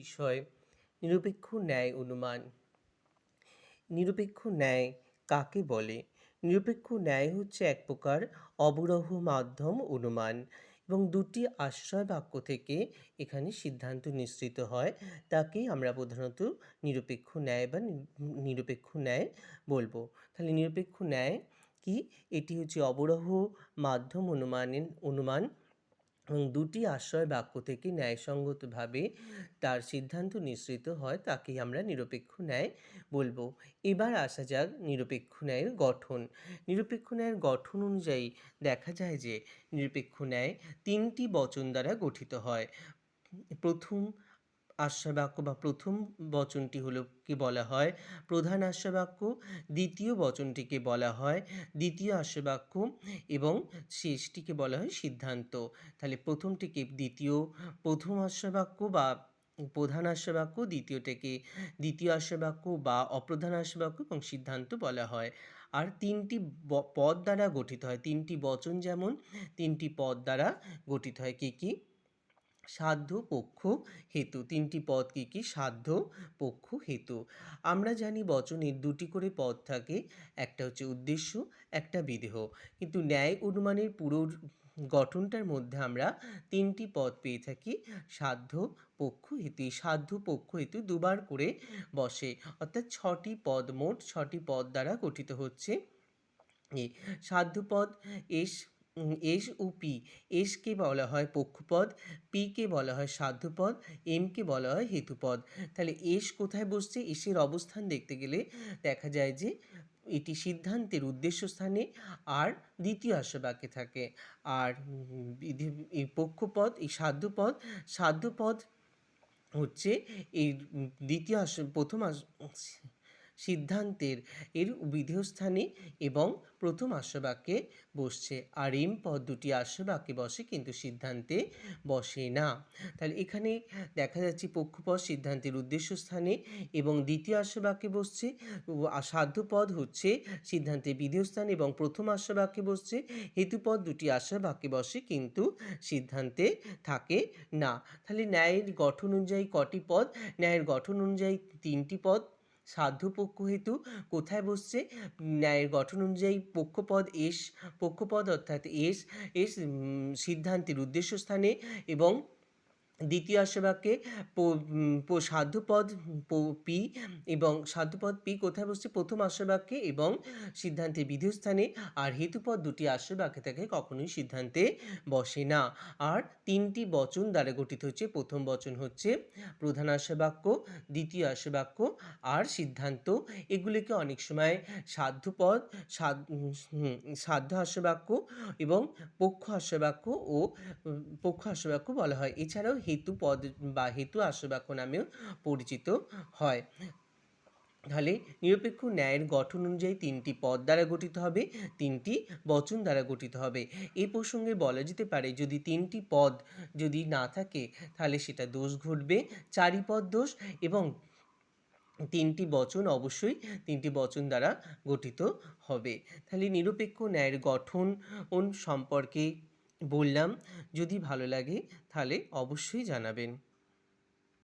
বিষয় নিরপেক্ষ ন্যায় অনুমান। নিরপেক্ষ ন্যায় কাকে বলে? নিরপেক্ষ ন্যায় হচ্ছে এক প্রকার অবরোহ মাধ্যম অনুমান এবং দুটি আশ্রয় বাক্য থেকে এখানে সিদ্ধান্ত নিঃসৃত হয়। তাকেই আমরা প্রধানত নিরপেক্ষ ন্যায় বা নিরপেক্ষ ন্যায় বলবো। তাহলে নিরপেক্ষ ন্যায় কি? এটি হচ্ছে অবরোহ মাধ্যম অনুমান এবং দুটি আশ্রয় বাক্য থেকে ন্যায়সঙ্গতভাবে তার সিদ্ধান্ত নিঃসৃত হয়, তাকেই আমরা নিরপেক্ষ ন্যায় বলবো। এবার আসা যাক নিরপেক্ষ ন্যায়ের গঠন। নিরপেক্ষ ন্যায়ের গঠন অনুযায়ী দেখা যায় যে নিরপেক্ষ ন্যায় তিনটি বচন দ্বারা গঠিত হয়। প্রথম আশ্রয় বাক্য বা প্রথম বচনটি হলো কি বলা হয় প্রধান আশ্রয় বাক্য, দ্বিতীয় বচনটিকে বলা হয় দ্বিতীয় আশ্রয় বাক্য এবং শেষটিকে বলা হয় সিদ্ধান্ত। তাহলে প্রথমটিকে প্রথম আশ্রয় বাক্য বা প্রধান আশ্রয় বাক্য, দ্বিতীয়টাকে দ্বিতীয় আশ্রয় বাক্য বা অপ্রধান আশ্রয় বাক্য এবং সিদ্ধান্ত বলা হয়। আর তিনটি পদ দ্বারা গঠিত হয়, তিনটি বচন যেমন তিনটি পদ দ্বারা গঠিত হয়। কি কি? সাধ্য, পক্ষ, হেতু। তিনটি পদ কি কি? সাধ্য, পক্ষ, হেতু। আমরা জানি বচনের দুটি করে পদ থাকে, একটা হচ্ছে উদ্দেশ্য, একটা বিধেয়। কিন্তু ন্যায় অনুমানের পুরো গঠনটার মধ্যে আমরা তিনটি পদ পেয়ে থাকি, সাধ্য, পক্ষ, হেতু। এই সাধ্য, পক্ষ, হেতু দুবার করে বসে, অর্থাৎ ছটি পদ, মোট ছটি পদ দ্বারা গঠিত হচ্ছে। সাধ্যপদ এস ও পি। এসকে বলা হয় পক্ষপদ, পিকে বলা হয় সাধ্যপদ, এমকে বলা হয় হেতুপদ। তাহলে এস কোথায় বসছে? এসের অবস্থান দেখতে গেলে দেখা যায় যে এটি সিদ্ধান্তের উদ্দেশ্য স্থানে আর দ্বিতীয় আশ্রয় বাক্যে থাকে। আর এই পক্ষপদ, এই সাধ্যপদ হচ্ছে এই দ্বিতীয় প্রথম সিদ্ধান্তের বিধেয় স্থানে এবং প্রথম আশ্রয় বাক্যে বসছে। আর এম পদ দুটি আশ্রয় বাক্যে বসে কিন্তু সিদ্ধান্তে বসে না। তাহলে এখানে দেখা যাচ্ছে পক্ষপদ সিদ্ধান্তের উদ্দেশ্য স্থানে এবং দ্বিতীয় আশ্রয় বাক্যে বসছে। সাধ্যপদ হচ্ছে সিদ্ধান্তের বিধেয় স্থান এবং প্রথম আশ্রয় বাক্যে বসছে। হেতুপদ দুটি আশ্রয় বাক্যে বসে কিন্তু সিদ্ধান্তে থাকে না। তাহলে ন্যায়ের গঠন অনুযায়ী কটি পদ? ন্যায়ের গঠন অনুযায়ী তিনটি পদ। সাধ্য, পক্ষ, হেতু কোথায় বসছে? ন্যায়ের গঠন অনুযায়ী পক্ষপদ অর্থাৎ এস সিদ্ধান্তের উদ্দেশ্য স্থানে এবং দ্বিতীয় আশ্রয় বাক্যে সাধ্যপদ পি এবং সাধ্যপদ পি কোথায় বসছে? প্রথম আশ্রয় বাক্যে এবং সিদ্ধান্তের বিধেয় স্থানে। আর হেতুপদ দুটি আশ্রয় বাক্যে থাকে, কখনোই সিদ্ধান্তে বসে না। আর তিনটি বচন দ্বারা গঠিত হচ্ছে। প্রথম বচন হচ্ছে প্রধান আশ্রয় বাক্য, দ্বিতীয় আশ্রয় বাক্য আর সিদ্ধান্ত। এগুলিকে অনেক সময় সাধ্য আশ্রয় বাক্য এবং পক্ষ আশ্রয় বাক্য ও পক্ষ আশ্রয় বাক্য বলা হয়। এছাড়াও হেতু পদ বা হেতু আশ্রয় বাক্য নামেও পরিচিত হয়। তাহলে নিরপেক্ষ ন্যায়ের গঠন অনুযায়ী তিনটি পদ দ্বারা গঠিত হবে, তিনটি বচন দ্বারা গঠিত হবে। এই প্রসঙ্গে বলা যেতে পারে যদি তিনটি পদ যদি না থাকে তাহলে সেটা দোষ ঘটবে, চারিপদ দোষ, এবং তিনটি বচন অবশ্যই তিনটি বচন দ্বারা গঠিত হবে। তাহলে নিরপেক্ষ ন্যায়ের গঠন সম্পর্কে বললাম। যদি ভালো লাগে তাহলে অবশ্যই জানাবেন।